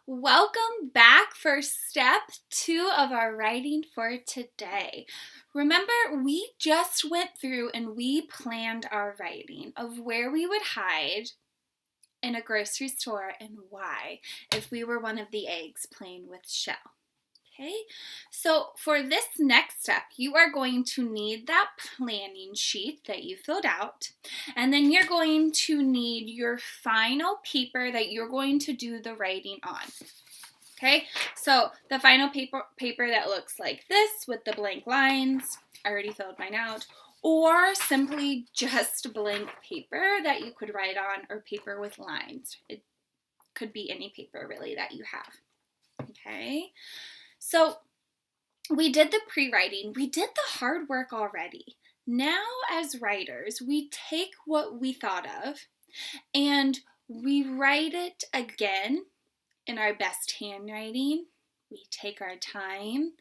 Welcome back for step 2 of our writing for today. Remember, we just went through and we planned our writing of where we would hide in a grocery store and why if we were one of the eggs playing with shell. Okay, so for this next step, you are going to need that planning sheet that you filled out, and then you're going to need your final paper that you're going to do the writing on. Okay, so the final paper that looks like this with the blank lines, I already filled mine out, or simply just blank paper that you could write on, or paper with lines. It could be any paper really that you have. Okay. So we did the pre-writing. We did the hard work already. Now as writers, we take what we thought of and we write it again in our best handwriting. We take our time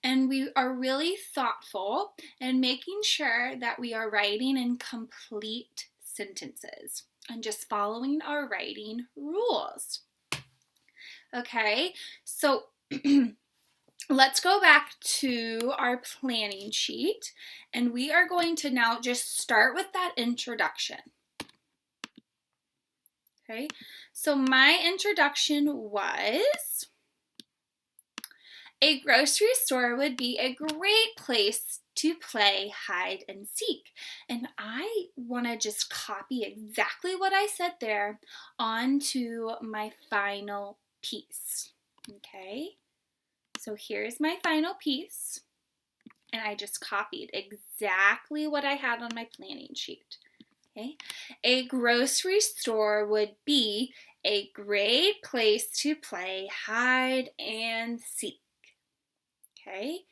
and we are really thoughtful in making sure that we are writing in complete sentences and just following our writing rules. Okay, so let's go back to our planning sheet, and we are going to now just start with that introduction. Okay, so my introduction was, a grocery store would be a great place to play hide and seek. And I want to just copy exactly what I said there onto my final piece. Okay. So here's my final piece, and I just copied exactly what I had on my planning sheet. Okay, a grocery store would be a great place to play hide and seek. Okay,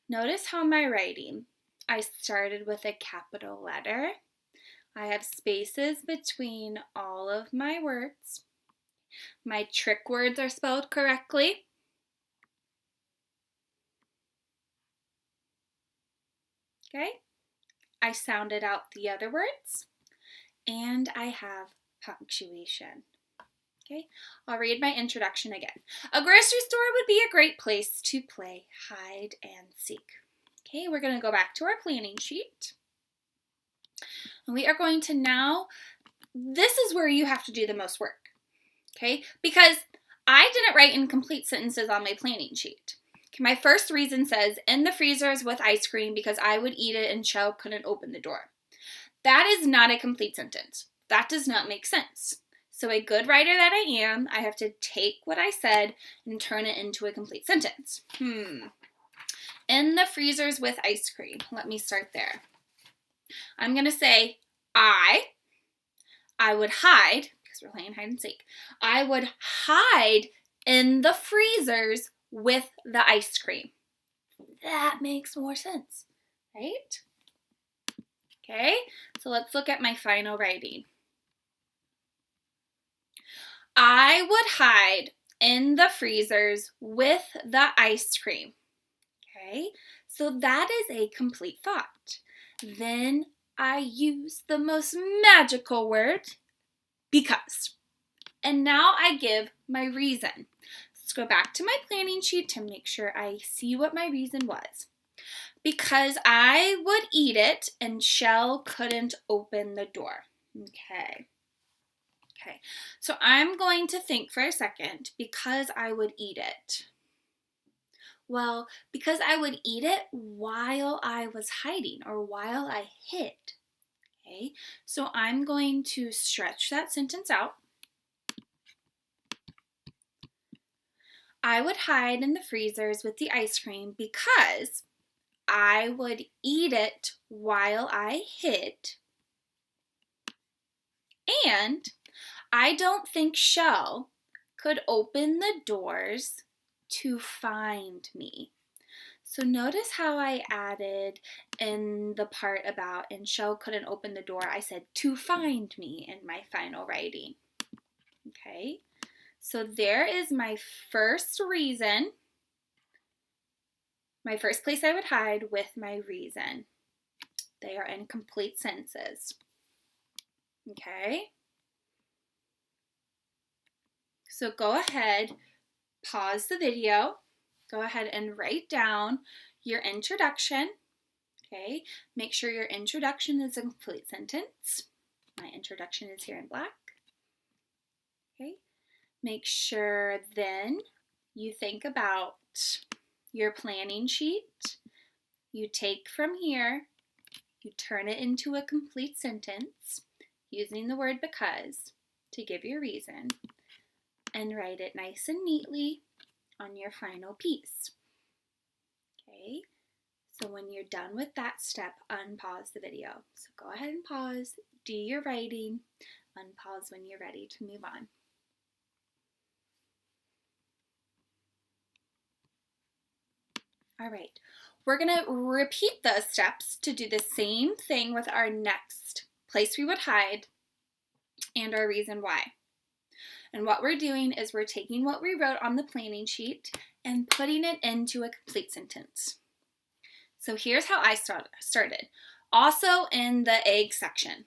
notice how my writing, I started with a capital letter. I have spaces between all of my words. My trick words are spelled correctly. Okay, I sounded out the other words, and I have punctuation. Okay, I'll read my introduction again. A grocery store would be a great place to play hide and seek. Okay, we're going to go back to our planning sheet. And we are going to now, this is where you have to do the most work. Okay, because I didn't write in complete sentences on my planning sheet. My first reason says, in the freezers with ice cream because I would eat it and Shell couldn't open the door. That is not a complete sentence. That does not make sense. So a good writer that I am, I have to take what I said and turn it into a complete sentence. In the freezers with ice cream. Let me start there. I'm going to say, I would hide, because we're playing hide and seek. I would hide in the freezers with the ice cream. That makes more sense, right? Okay, so let's look at my final writing. I would hide in the freezers with the ice cream. Okay, so that is a complete thought. Then I use the most magical word, because. And now I give my reason. Let's go back to my planning sheet to make sure I see what my reason was. Because I would eat it and Shell couldn't open the door. Okay, so I'm going to think for a second, because I would eat it. Well, because I would eat it while I was hiding or while I hid. Okay, so I'm going to stretch that sentence out. I would hide in the freezers with the ice cream because I would eat it while I hid. And I don't think Shell could open the doors to find me. So notice how I added in the part about, and Shell couldn't open the door, I said to find me in my final writing. Okay, so there is my first reason, my first place I would hide with my reason. They are in complete sentences. Okay, so go ahead, pause the video, go ahead and write down your introduction. Okay, make sure your introduction is a complete sentence. My introduction is here in black. Okay, make sure then you think about your planning sheet. You take from here, you turn it into a complete sentence using the word because to give your reason, and write it nice and neatly on your final piece. Okay, so when you're done with that step, unpause the video. So go ahead and pause, do your writing, unpause when you're ready to move on. All right, we're gonna repeat those steps to do the same thing with our next place we would hide and our reason why. And what we're doing is we're taking what we wrote on the planning sheet and putting it into a complete sentence. So here's how I started. Also in the egg section.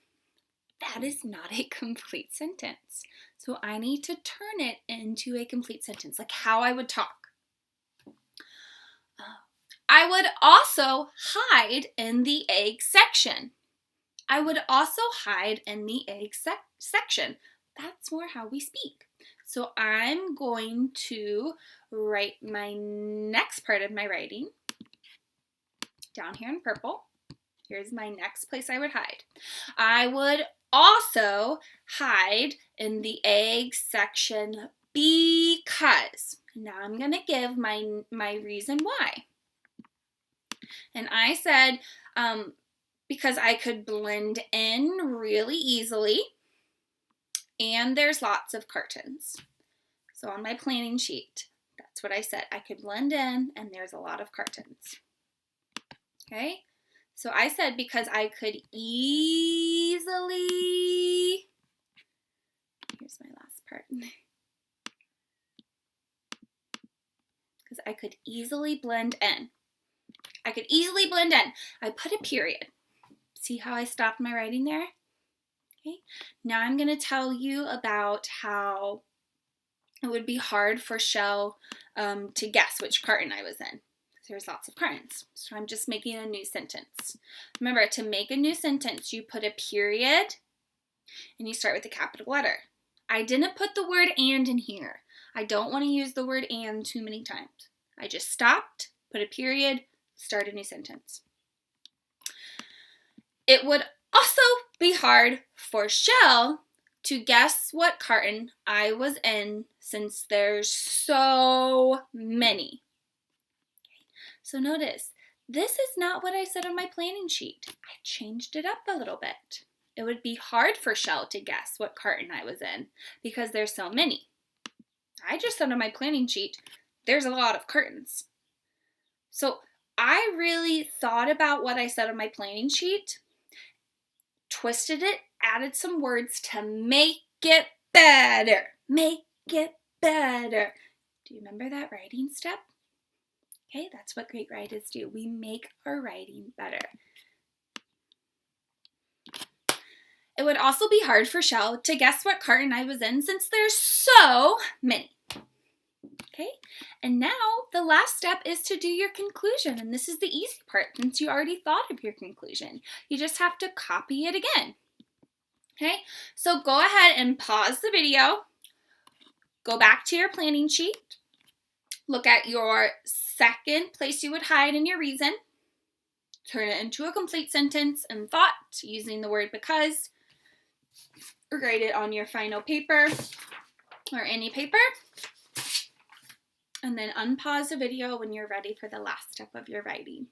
That is not a complete sentence. So I need to turn it into a complete sentence, like how I would talk. I would also hide in the egg section. I would also hide in the egg section. That's more how we speak. So I'm going to write my next part of my writing down here in purple. Here's my next place I would hide. I would also hide in the egg section because. Now I'm going to give my reason why. And I said because I could blend in really easily. And there's lots of curtains. So on my planning sheet, that's what I said. I could blend in and there's a lot of curtains. Okay? So I said because I could easily, here's my last part. Because I could easily blend in. I could easily blend in. I put a period. See how I stopped my writing there? Okay. Now I'm going to tell you about how it would be hard for Shell to guess which carton I was in. There's lots of cartons. So I'm just making a new sentence. Remember, to make a new sentence, you put a period and you start with a capital letter. I didn't put the word and in here. I don't want to use the word and too many times. I just stopped, put a period, start a new sentence. It would also be hard for Shell to guess what carton I was in since there's so many. So notice, this is not what I said on my planning sheet. I changed it up a little bit. It would be hard for Shell to guess what carton I was in because there's so many. I just said on my planning sheet, there's a lot of curtains. So I really thought about what I said on my planning sheet, twisted it, added some words to make it better. Make it better. Do you remember that writing step? Okay, that's what great writers do. We make our writing better. It would also be hard for Shell to guess what carton I was in since there's so many. Okay, and now the last step is to do your conclusion, and this is the easy part since you already thought of your conclusion. You just have to copy it again. Okay, so go ahead and pause the video, go back to your planning sheet, look at your second place you would hide in your reason, turn it into a complete sentence and thought using the word because, or write it on your final paper or any paper. And then unpause the video when you're ready for the last step of your writing.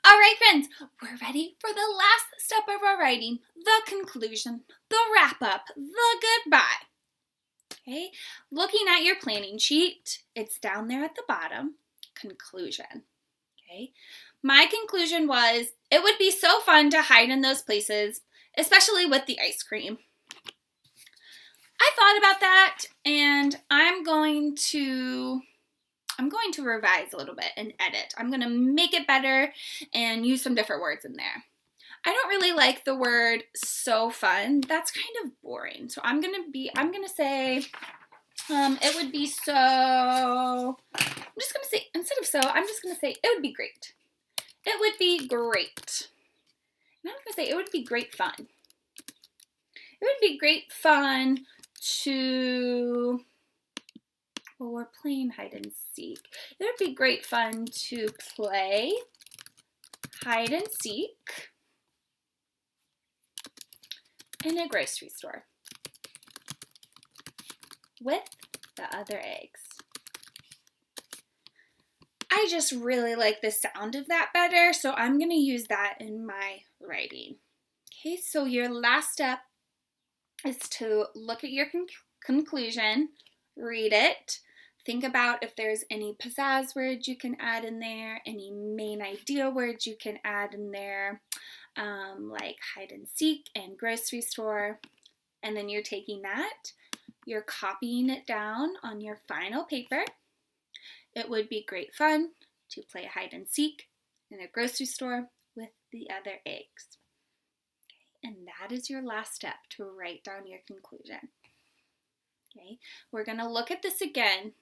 All right, friends, we're ready for the last step of our writing, the conclusion, the wrap up, the goodbye. Okay, looking at your planning sheet, it's down there at the bottom, conclusion. Okay, my conclusion was it would be so fun to hide in those places, especially with the ice cream. I thought about that and I'm going to revise a little bit and edit. I'm going to make it better and use some different words in there. I don't really like the word so fun. That's kind of boring. So I'm gonna say it would be so, I'm just gonna say, instead of so, I'm just gonna say it would be great. It would be great. And I'm gonna say it would be great fun. It would be great fun to, well, we're playing hide and seek. It would be great fun to play hide and seek in a grocery store with the other eggs. I just really like the sound of that better, so I'm going to use that in my writing. Okay, so your last step is to look at your conclusion, read it, think about if there's any pizzazz words you can add in there, any main idea words you can add in there, like hide and seek and grocery store. And then you're taking that, you're copying it down on your final paper. It would be great fun to play hide and seek in a grocery store with the other eggs. Okay, and that is your last step, to write down your conclusion. Okay, we're going to look at this again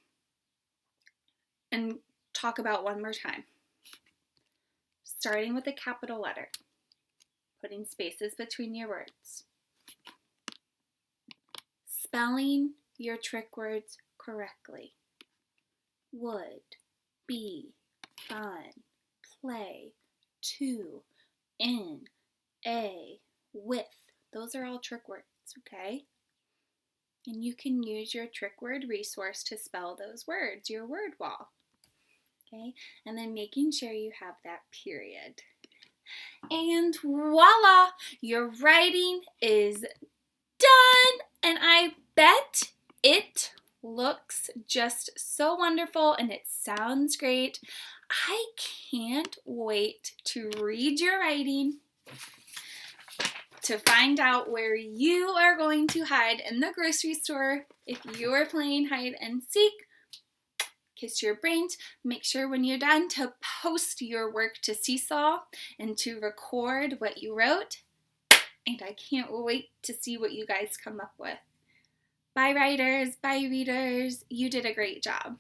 and talk about one more time. Starting with a capital letter, putting spaces between your words. Spelling your trick words correctly. Would, be, fun, play, to, in, a, with. Those are all trick words, okay? And you can use your trick word resource to spell those words, your word wall. Okay, and then making sure you have that period. And voila, your writing is done, and I bet it looks just so wonderful and it sounds great. I can't wait to read your writing, to find out where you are going to hide in the grocery store if you are playing hide and seek. Kiss your brains. Make sure when you're done to post your work to Seesaw and to record what you wrote. And I can't wait to see what you guys come up with. Bye, writers. Bye, readers. You did a great job.